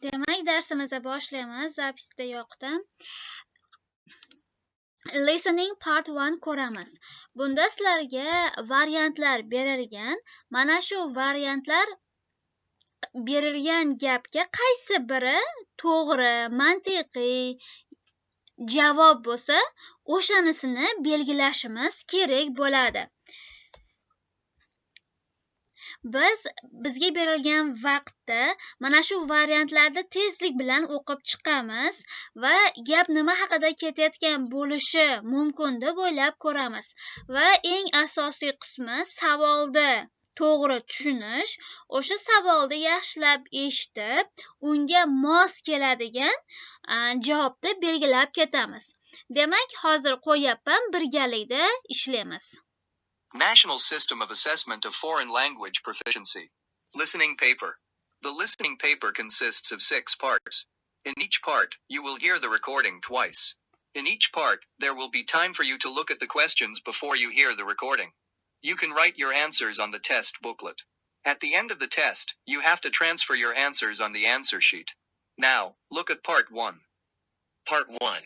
Demak, darsimizni boshlaymiz. Zapisda yoqdim. Listening part 1 ko'ramiz. Bunda sizlarga variantlar berilgan. Mana shu variantlar berilgan gapga qaysi biri to'g'ri, mantiqiy javob bo'lsa, o'shanisini belgilashimiz kerak bo'ladi. Bizga berilgan vaqtda mana shu variantlarni tezlik bilan o'qib chiqamiz va gap nima haqida ketayotgan bo'lishi mumkin deb o'ylab ko'ramiz. Va eng asosiy qismi savolni to'g'ri tushunish, o'sha savolni yaxshilab eshitib, unga mos keladigan javobni belgilab ketamiz. Demak, hozir qo'yapman, birgalikda ishlaymiz. National System of Assessment of Foreign Language Proficiency. Listening paper. The listening paper consists of 6 parts. In each part, you will hear the recording twice. In each part, there will be time for you to look at the questions before you hear the recording. You can write your answers on the test booklet. At the end of the test, you have to transfer your answers on the answer sheet. Now, look at part 1. Part 1.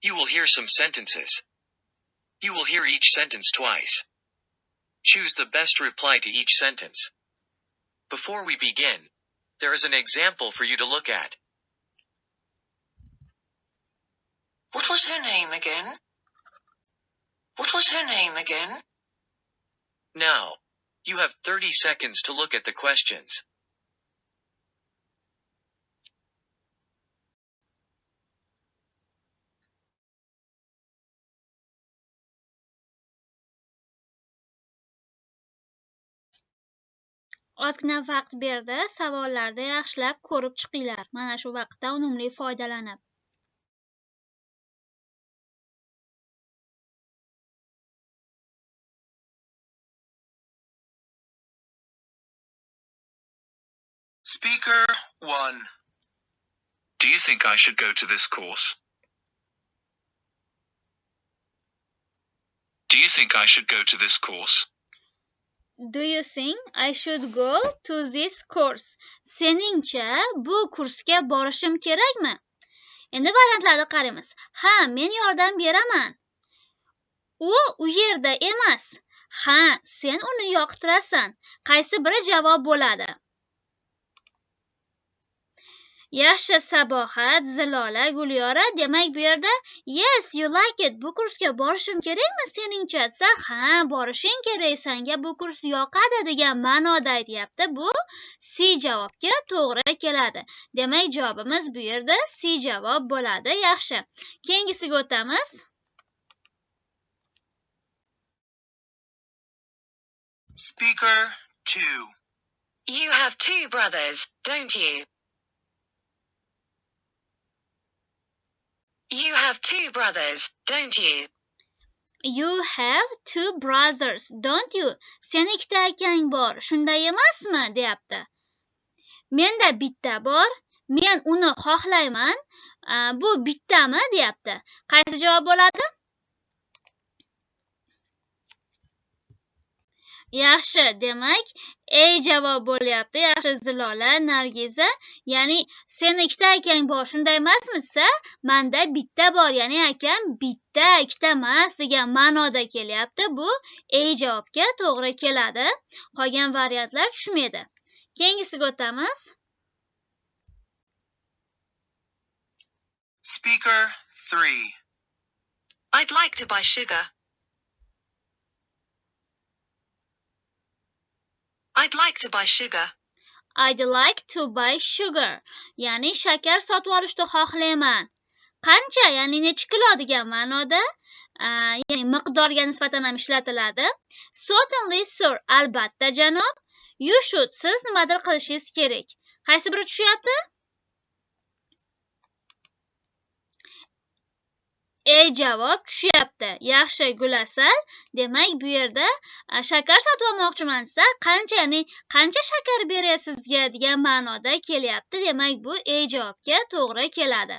You will hear some sentences. You will hear each sentence twice. Choose the best reply to each sentence. Before we begin, there is an example for you to look at. What was her name again? What was her name again? Now, you have 30 seconds to look at the questions. Ozgina vaqt berdi, savollarni yaxshilab ko'rib chiqinglar. Mana shu vaqtdan unumli foydalanib. Speaker 1. Do you think I should go to this course? Do you think I should go to this course? Do you think I should go to this course? Seningcha bu kursga borishim kerakmi? Endi variantlarga qaraymiz. Ha, men yordam beraman. U yerda emas. Ha, sen uni yoqtirasan. Qaysi biri javob bo'ladi? Yaxshi, Sabohat, Zilola, Gulyora. Demak, bu yerda yes, you like it. Bu kursga borishim kerakmi seningcha? Desa, ha, borishing kerak. Senga bu kurs yoqadi degan ma'noda aytyapti. Bu C javobga to'g'ri keladi. Demak, javobimiz bu yerda C javob bo'ladi. Yaxshi. Keyingisiga o'tamiz. Speaker 2. You have 2 brothers, don't you? You have 2 brothers, don't you? You have 2 brothers, don't you? Sen ikkita akang bor, shunday emasmi, deyapti. Menda bitta bor, men uni xohlayman. Bu bittami, deyapti. Qaysi javob bo'ladi? Yaxshi, demak, A javob bo'lyapti. Yaxshi, Zilola, Nargiza. Ya'ni sen ikkita akang bor, shunday emasmi desa, menda bitta bor, ya'ni akam bitta, ikkita emas degan ma'noda kelyapti. Bu A javobga to'g'ri keladi. Qolgan variantlar tushmaydi. Keyingisiga o'tamiz. Speaker 3. I'd like to buy sugar. I'd like to buy sugar. I'd like to buy sugar. Ya'ni shakar sotib olishni xohlayman. Qancha, ya'ni necha kilo degan ma'noda, ya'ni miqdorga nisbatan ham ishlatiladi. Certainly, sir. Albatta, janob. You should. Siz nimadir qilishingiz kerak. Qaysi biri tushyapti? A javob tushyapti. Yaxshi, Gulasal. Demak, bu yerda shakar sotib olmoqchiman desa, qancha, ya'ni qancha shakar berasiz sizga degan ma'noda kelyapti. Demak, bu A javobga to'g'ri keladi.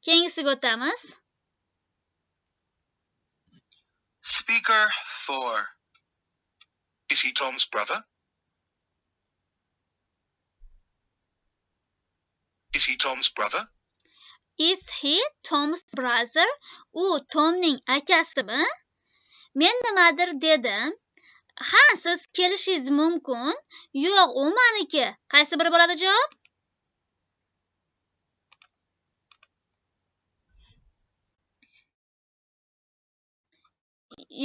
Keyingisiga o'tamiz. Speaker 4. Is he Tom's brother? Is he Tom's brother? Is he Tom's brother? U Tomning akasimi? Men nimadir dedim. Ha, siz kelishingiz mumkin. Yo'q, u meniki. Qaysi biri bo'ladi javob?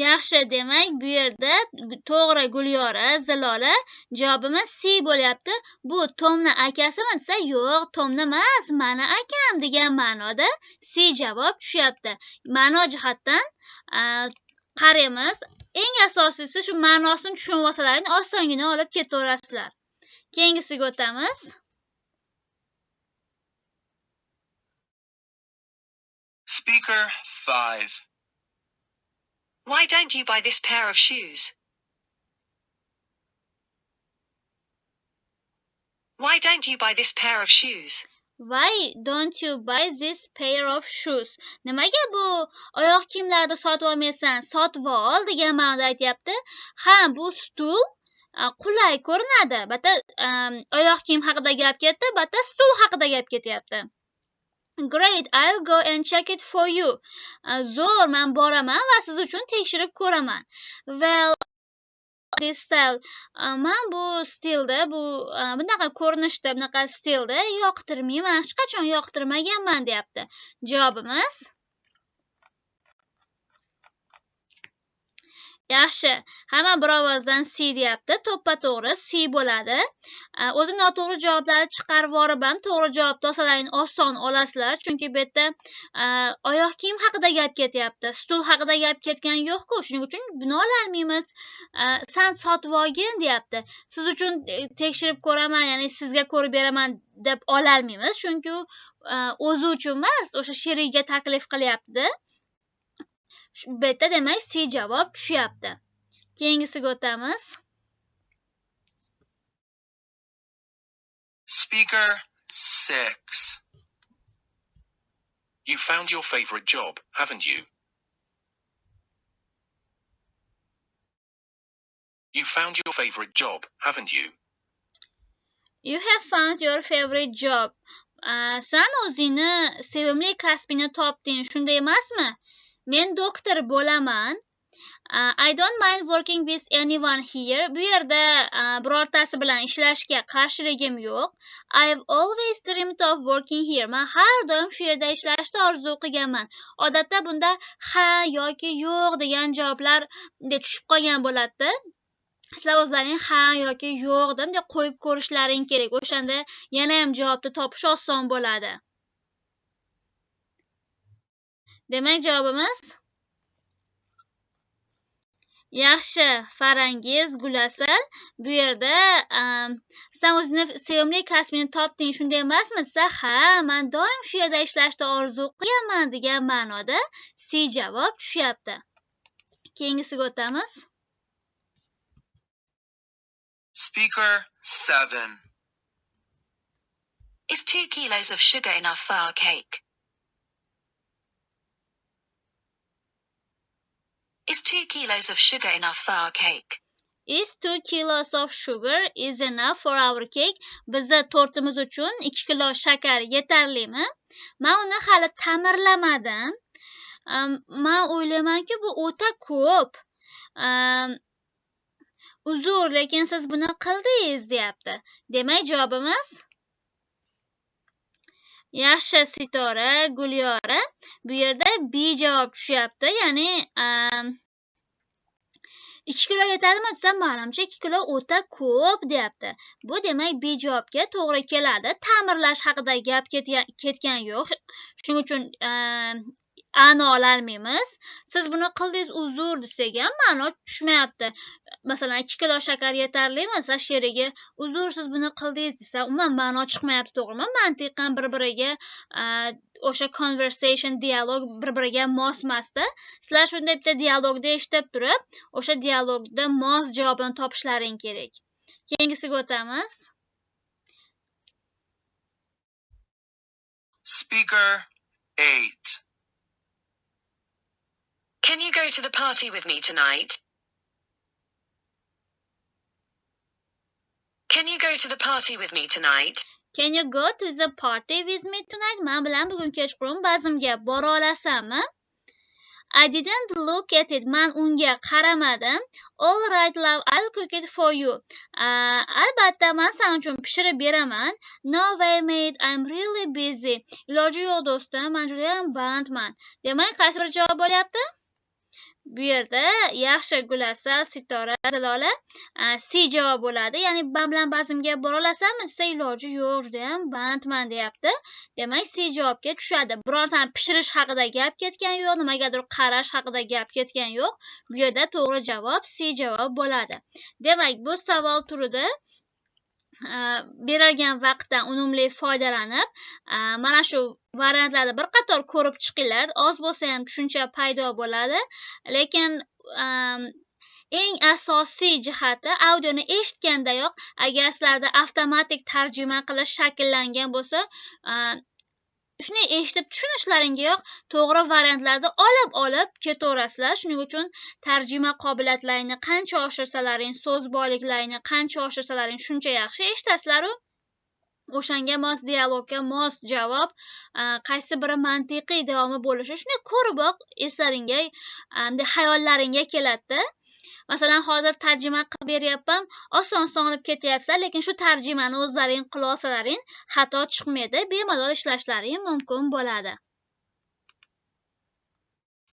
Yaxshi, demak bu yerda to'g'ri Gulyora, Zilola. Javobimiz C bo'lyapti. Bu Tomning akasimi desa, yo'q, Tomni emas, meni akam degan ma'noda C javob tushyapti. Ma'no jihatdan qaraymiz. Eng asosiysi shu ma'nosini tushunib olsalaring osongina olib ketaverasizlar. Keyingisiga o'tamiz. Speaker 5. Why don't you buy this pair of shoes? Why don't you buy this pair of shoes? Why don't you buy this pair of shoes? Nimaga bu oyoq kiyimlarni sotib olmaysan? Sotib ol degan ma'noda aytyapti. Ha, bu stul qulay ko'rinadi. Bata oyoq kiyim haqida gap ketdi, bata stul haqida gap ketyapti. Great, I'll go and check it for you. Zo'r, men boraman va siz uchun tekshirib ko'raman. Well, this style. Men bu stilda, bunaqa ko'rinishda, bunaqa stilda yoqtirmayman. Hech qachon yoqtirmaganman deyapti. Javobimiz yaxshi. Hamma bir ovozdan C deyapti. To'ppa-to'g'ri C bo'ladi. O'zim noto'g'ri javoblarni chiqarib yorib ham to'g'ri javobni olsalaring oson olasizlar, chunki bu yerda oyoq kiyim haqida gap ketyapti. Stul haqida gap ketgan yo'q-ku, shuning uchun buni ololmaymiz. Sen sotib olgin deyapti. Siz uchun tekshirib ko'raman, ya'ni sizga ko'rib beraman deb ololmaymiz, chunki o'zi uchun emas, o'sha sherigiga taklif qilyapti. Bu yerda demak C javob tushyapti. Keyingisiga o'tamiz. Speaker 6. You found your favorite job, haven't you? You found your favorite job, haven't you? You have found your favorite job. Sen o'zingni sevimli kasbingni topding, shunday emasmi? Men doktor bo'laman. I don't mind working with anyone here. Bu yerda birortasi bilan ishlashga qarshiligim yo'q. I've always dreamed of working here. Men har doim shu yerda ishlashni orzu qilganman. Odatda bunda ha yoki yo'q degan javoblar tushib qolgan bo'ladi. Sizlar o'zlaring ha yoki yo'q deb qo'yib ko'rishlaring kerak. O'shanda yana ham javobni topish oson bo'ladi. Demak javobimiz yaxshi. Farangiz, Gulasal. Bu yerda sen o'zingni sevimli kasbingni topding, shunday emasmi desa, ha, men doim shu yerda ishlashni orzu qilaman degan ma'noda C javob tushyapti. Keyingisiga o'tamiz. Speaker 7. Is 2 kilos of sugar enough for our cake? Is 2 kilos of sugar enough for our cake? Is 2 kilos of sugar is enough for our cake? Bizni tortimiz uchun 2 kilo shakar yetarlimi? Men uni hali ta'mirlamadim. Men o'ylaymanki bu o'ta ko'p. Uzr, lekin siz buni qildingiz deyapti. Demak javobimiz yaxshi. Sitora, Gulyora. Bu yerda B javob tushyapti. Ya'ni 2 kilo yetadimi desam, menimcha 2 kilo o'ta ko'p deyapti. Bu demak B javobga to'g'ri keladi. Ta'mirlash haqida gap ketgan yo'q. Shuning uchun a'no ololmaymiz. Siz buni qildingiz, uzr desak ham ma'no tushmayapti. Masalan, 2 kilo shakar yetarlimi desa, sherigi uzr siz buni qildingiz desa, umuman ma'no chiqmayapti, to'g'rimi? Mantiqan bir-biriga o'sha conversation, dialog bir-biriga mos-masda. Sizlar shunday bitta dialogda eshitib turib, o'sha dialogda mos javobini topishlaring kerak. Keyingisiga o'tamiz. Speaker 8. Can you go to the party with me tonight? Can you go to the party with me tonight? Can you go to the party with me tonight? Men bilan bugun kechqurun bazmga bora olasanmi? I didn't look at it. Men unga qaramadim. All right, love, I'll cook it for you. Albatta, men sen uchun pishirib beraman. No way, mate, I'm really busy. Iloji yo'q do'stim, men juda ham bandman. Demak, qaysi bir javob bo'lyapti? Bu yerda yaxshi Gulasa, Sitora, Zilola C javob bo'ladi. Ya'ni men bilan bazmga bora olasanmi desa, iloji yo'q, juda ham bandman deyapti. Demak, C javobga tushadi. Birortani pishirish haqida gap ketgan yo'q, nimagadir qarash haqida gap ketgan yo'q. Bu yerda to'g'ri javob C javob bo'ladi. Demak, bu savol turida berilgan vaqtdan unumli foydalanib, mana shu variantlarni bir qator ko'rib chiqinglar. Oz bo'lsa ham tushuncha paydo bo'ladi. Lekin eng asosiy jihati audioni eshitgandayoq agar sizlarda avtomatik tarjima qilish shakllangan bo'lsa, shuni eshitib tushunishlaringiyoq to'g'ri variantlarni olib ketaverasizlar. Shuning uchun tarjima qobiliyatlarini qancha oshirsalaring, so'z boyliklarini qancha oshirsalaring shuncha yaxshi eshitasizlar. O'shanga mos dialogga mos javob, qaysi biri mantiqiy davomi bo'lishi shuni ko'riboq eslaringga, xayollaringga keladi. Masalan, hozir tarjima qilib beryapman, oson olib ketyapsizlar, lekin shu tarjimani o'zlaring qila olsalaring xato chiqmaydi, bemalol ishlashlaring mumkin bo'ladi.